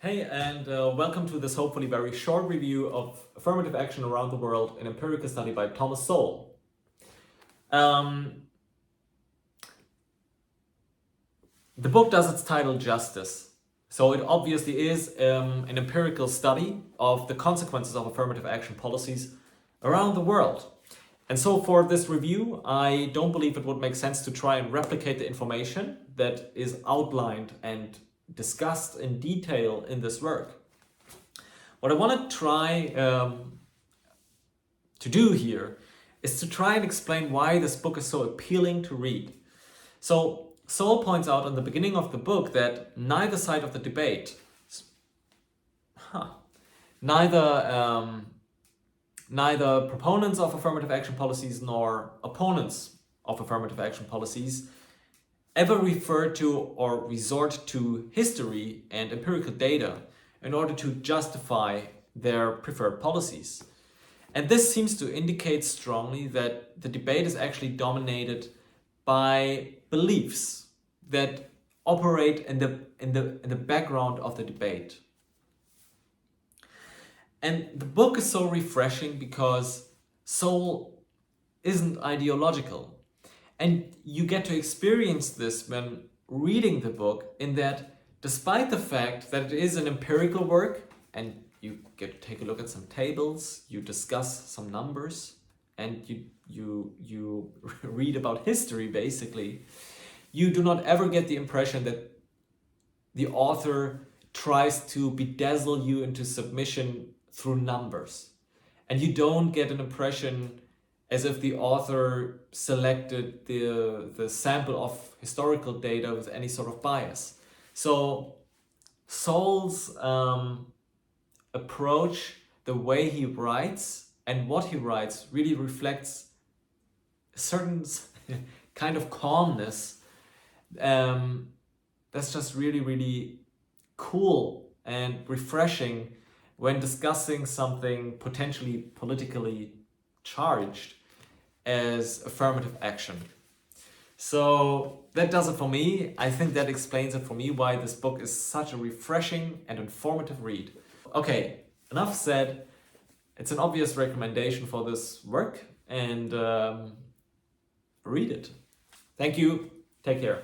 Hey, and welcome to this hopefully very short review of Affirmative Action Around the World, an Empirical Study by Thomas Sowell. The book does its title justice. So it obviously is an empirical study of the consequences of affirmative action policies around the world. And so for this review, I don't believe it would make sense to try and replicate the information that is outlined and discussed in detail in this work. What I want to try to do here is to try and explain why this book is so appealing to read. So Sowell points out in the beginning of the book that neither side of the debate, neither proponents of affirmative action policies nor opponents of affirmative action policies ever refer to or resort to history and empirical data in order to justify their preferred policies. And this seems to indicate strongly that the debate is actually dominated by beliefs that operate in the background of the debate. And the book is so refreshing because Sowell isn't ideological. And you get to experience this when reading the book, in that despite the fact that it is an empirical work and you get to take a look at some tables, you discuss some numbers, and you read about history basically, you do not ever get the impression that the author tries to bedazzle you into submission through numbers. And you don't get an impression as if the author selected the sample of historical data with any sort of bias. So Sowell's approach, the way he writes and what he writes, really reflects a certain kind of calmness that's just really, really cool and refreshing when discussing something potentially politically charged as affirmative action. So that does it for me. I think that explains it for me why this book is such a refreshing and informative read. Okay, enough said. It's an obvious recommendation for this work, and read it. Thank you. Take care.